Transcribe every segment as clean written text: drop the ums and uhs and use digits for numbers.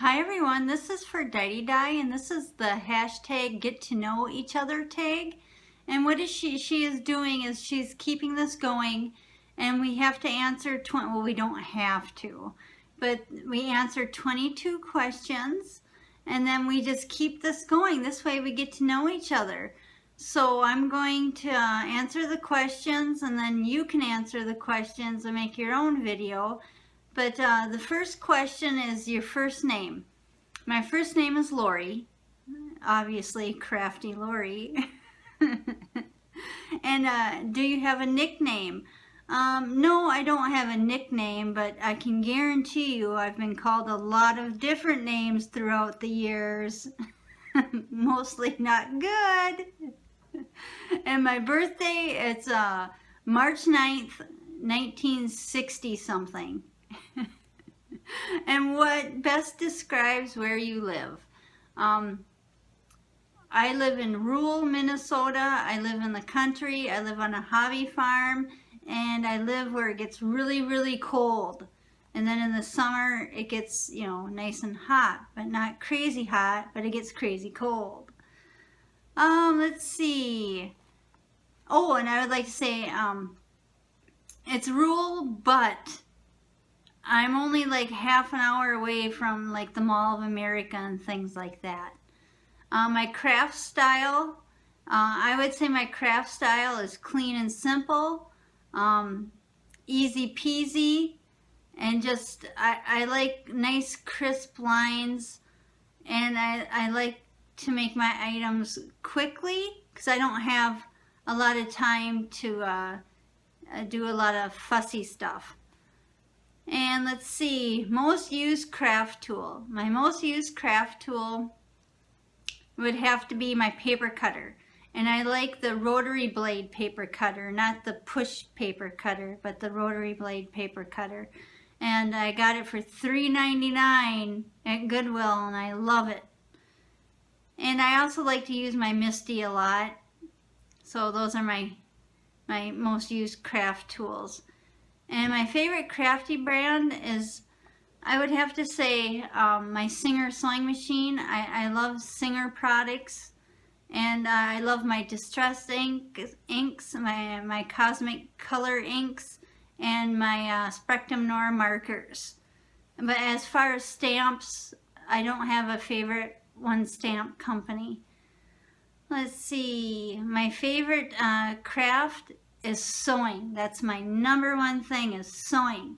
Hi everyone, this is for Didi Di, and this is the hashtag get to know each other tag. And what is she is doing is she's keeping this going, and we have to answer 20, well, we don't have to, but we answer 22 questions, and then we just keep this going. This way we get to know each other. So I'm going to answer the questions, and then you can answer the questions and make your own video. But the first question is your first name. My first name is Lori, obviously Crafty Lori. And do you have a nickname? No, I don't have a nickname, but I can guarantee you I've been called a lot of different names throughout the years. Mostly not good. And my birthday, it's March 9th, 1960 something. And what best describes where you live? I live in rural Minnesota. I live in the country. I live on a hobby farm, and I live where it gets really, really cold. And then in the summer, it gets, nice and hot, but not crazy hot, but it gets crazy cold. Let's see. Oh, and I would like to say, it's rural, but I'm only like half an hour away from like the Mall of America and things like that. My craft style, I would say my craft style is clean and simple, easy peasy, and just I like nice crisp lines, and I like to make my items quickly because I don't have a lot of time to do a lot of fussy stuff. And let's see, most used craft tool. My most used craft tool would have to be my paper cutter. And I like the rotary blade paper cutter, not the push paper cutter, but the rotary blade paper cutter. And I got it for $3.99 at Goodwill, and I love it. And I also like to use my Misty a lot. So those are my most used craft tools. And my favorite crafty brand is, I would have to say, my Singer sewing machine. I love Singer products, and I love my distress inks, my cosmic color inks, and my Spectrum Noir markers. But as far as stamps, I don't have a favorite one stamp company. Let's see, my favorite craft is sewing. That's my number one thing, is sewing.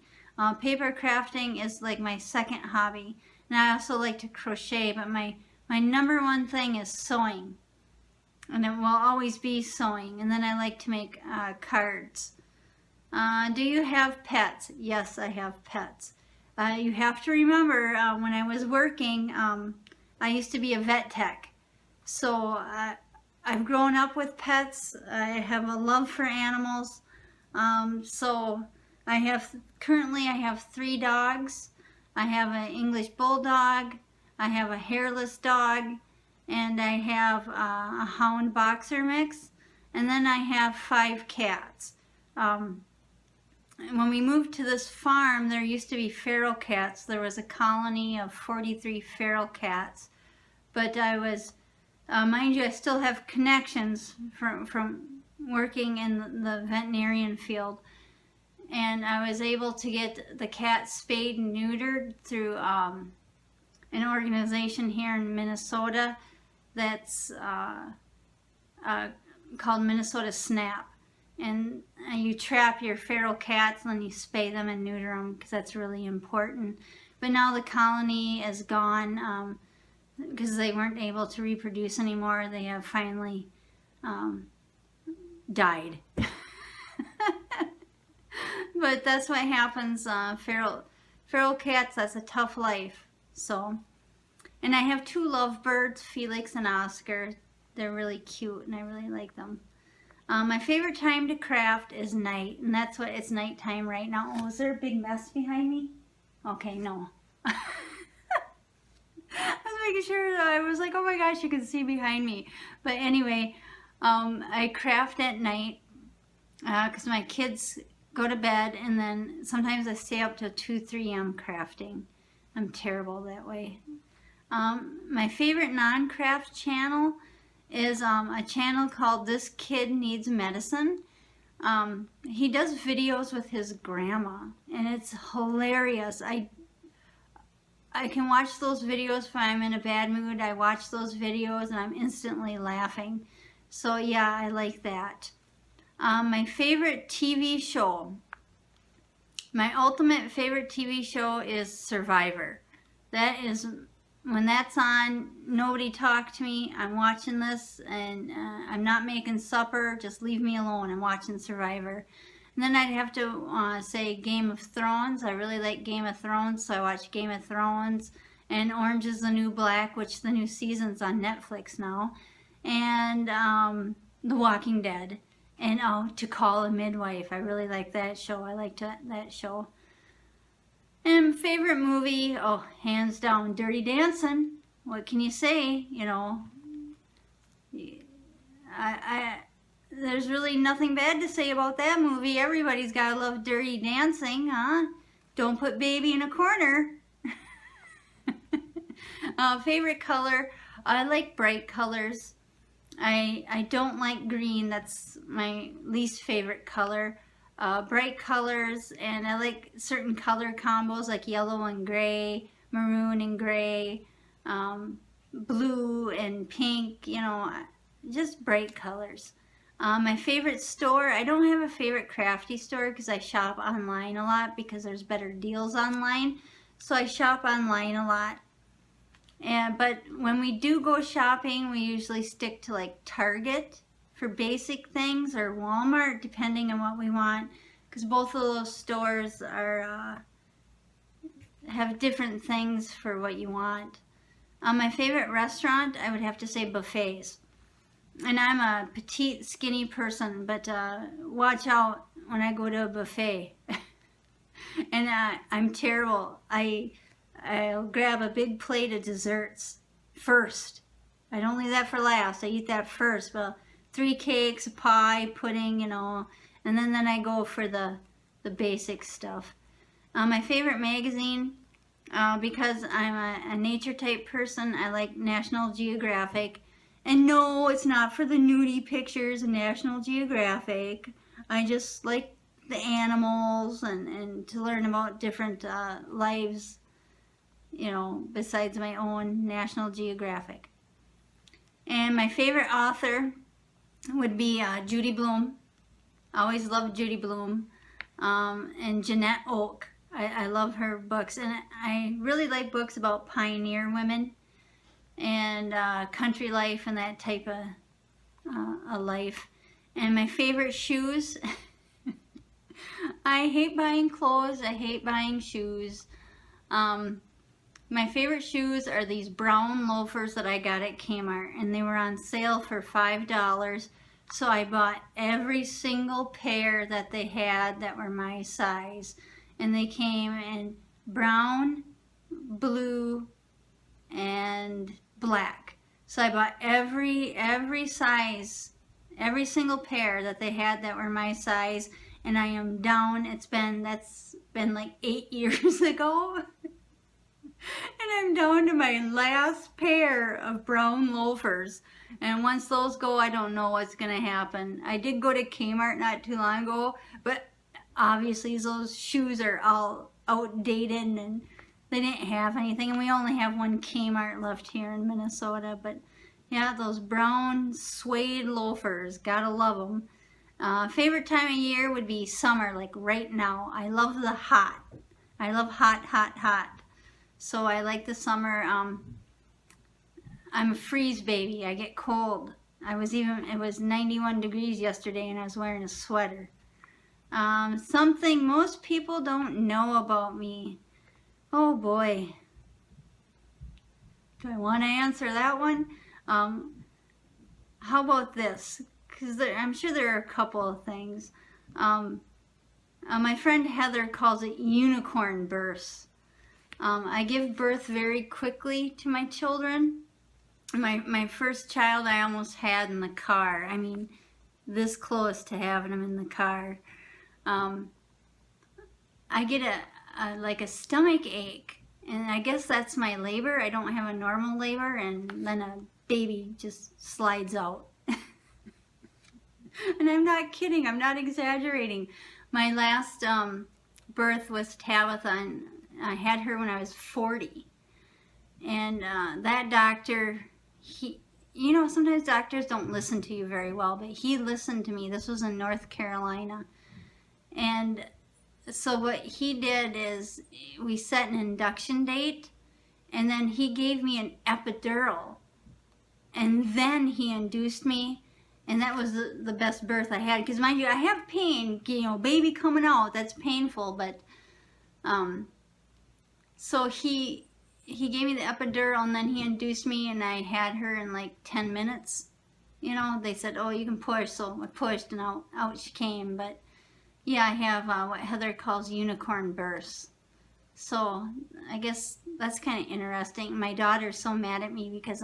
Paper crafting is like my second hobby, and I also like to crochet, but my number one thing is sewing, and it will always be sewing. And then I like to make cards. Do you have pets? Yes, I have pets. You have to remember, when I was working, I used to be a vet tech, so I've grown up with pets. I have a love for animals. So currently I have 3 dogs. I have an English bulldog, I have a hairless dog, and I have a hound boxer mix, and then I have 5 cats. When we moved to this farm, there used to be feral cats. There was a colony of 43 feral cats, but I was mind you, I still have connections from working in the veterinarian field, and I was able to get the cats spayed and neutered through an organization here in Minnesota that's called Minnesota SNAP. And you trap your feral cats and then you spay them and neuter them because that's really important. But now the colony is gone. Because they weren't able to reproduce anymore, they have finally died. But that's what happens. Feral cats, that's a tough life. So, and I have 2 lovebirds, Felix and Oscar. They're really cute, and I really like them. My favorite time to craft is night, and that's what it's nighttime right now. Oh, is there a big mess behind me? Okay, no. Making sure that I was like, oh my gosh, you can see behind me. But anyway, I craft at night because my kids go to bed, and then sometimes I stay up till 2, 3 a.m. crafting. I'm terrible that way. My favorite non-craft channel is a channel called This Kid Needs Medicine. He does videos with his grandma, and it's hilarious. I can watch those videos if I'm in a bad mood. I watch those videos and I'm instantly laughing. So yeah, I like that. My favorite TV show. My ultimate favorite TV show is Survivor. That is, when that's on, nobody talk to me. I'm watching this and I'm not making supper. Just leave me alone. I'm watching Survivor. And then I'd have to say Game of Thrones. I really like Game of Thrones, so I watch Game of Thrones. And Orange is the New Black, which the new season's on Netflix now. And The Walking Dead. And To Call a Midwife. I really like that show. I liked that show. And favorite movie, hands down, Dirty Dancing. What can you say? You know, there's really nothing bad to say about that movie. Everybody's gotta love Dirty Dancing, huh? Don't put baby in a corner. Favorite color, I like bright colors. I don't like green. That's my least favorite color. Bright colors, and I like certain color combos like yellow and gray, maroon and gray, blue and pink, you know, just bright colors. My favorite store, I don't have a favorite crafty store because I shop online a lot because there's better deals online. So I shop online a lot. But when we do go shopping, we usually stick to like Target for basic things or Walmart, depending on what we want, because both of those stores are have different things for what you want. My favorite restaurant, I would have to say buffets. And I'm a petite, skinny person, but watch out when I go to a buffet. And I'm terrible. I'll grab a big plate of desserts first. I don't leave that for last. I eat that first. Well, 3 cakes, a pie, pudding, you know, and then I go for the basic stuff. My favorite magazine, because I'm a nature type person, I like National Geographic. And no, it's not for the nudie pictures of National Geographic. I just like the animals and to learn about different lives, you know, besides my own National Geographic. And my favorite author would be Judy Blume. I always loved Judy Blume. And Jeanette Oak. I love her books. And I really like books about pioneer women and country life and that type of a life. And my favorite shoes. I hate buying clothes. I hate buying shoes. My favorite shoes are these brown loafers that I got at Kmart, and they were on sale for $5. So I bought every single pair that they had that were my size, and they came in brown, blue, and black. So I bought every size, every single pair that they had that were my size, and I am down. That's been like 8 years ago. And I'm down to my last pair of brown loafers. And once those go, I don't know what's going to happen. I did go to Kmart not too long ago, but obviously those shoes are all outdated and they didn't have anything. And we only have one Kmart left here in Minnesota. But yeah, those brown suede loafers, gotta love them. Favorite time of year would be summer, like right now. I love the hot. I love hot, hot, hot. So I like the summer. I'm a freeze baby. I get cold. It was 91 degrees yesterday and I was wearing a sweater. Something most people don't know about me. Oh boy. Do I want to answer that one? How about this? Because I'm sure there are a couple of things. My friend Heather calls it unicorn births. I give birth very quickly to my children. My first child I almost had in the car. I mean, this close to having him in the car. I get like a stomach ache And I guess that's my labor. I don't have a normal labor, and then a baby just slides out. And I'm not kidding, I'm not exaggerating. My last birth was Tabitha, and I had her when I was 40. And that doctor, you know, sometimes doctors don't listen to you very well, but he listened to me. This was in North Carolina. And so what he did is we set an induction date, and then he gave me an epidural, and then he induced me, and that was the best birth I had. Because mind you, I have pain, you know, baby coming out, that's painful, but so he gave me the epidural, and then he induced me, and I had her in like 10 minutes. You know, they said, oh, you can push, so I pushed, and out she came. But yeah, I have what Heather calls unicorn births. So I guess that's kind of interesting. My daughter's so mad at me because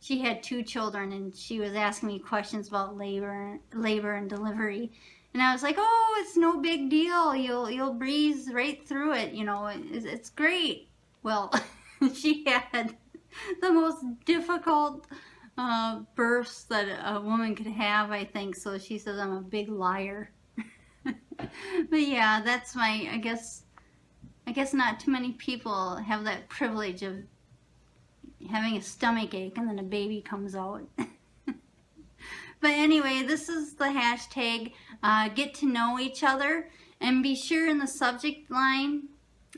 she had 2 children, and she was asking me questions about labor and delivery. And I was like, oh, it's no big deal. You'll breeze right through it. You know, it's great. Well, she had the most difficult births that a woman could have, I think. So she says I'm a big liar. But yeah, that's my, I guess not too many people have that privilege of having a stomach ache and then a baby comes out. But anyway, this is the hashtag get to know each other, and be sure in the subject line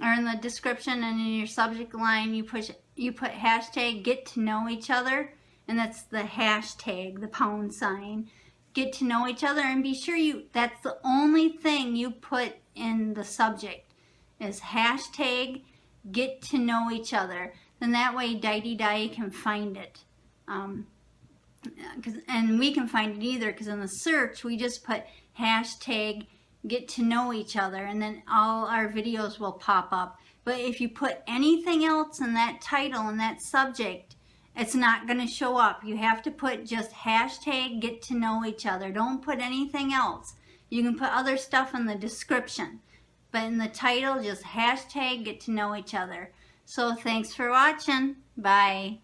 or in the description and in your subject line you put hashtag get to know each other, and that's the hashtag, the #, get to know each other, and be sure that's the only thing you put in the subject is hashtag get to know each other. Then that way Di can find it. And we can find it either, because in the search we just put hashtag get to know each other, and then all our videos will pop up. But if you put anything else in that title and that subject, it's not going to show up. You have to put just hashtag get to know each other. Don't put anything else. You can put other stuff in the description, but in the title, just hashtag get to know each other. So thanks for watching. Bye.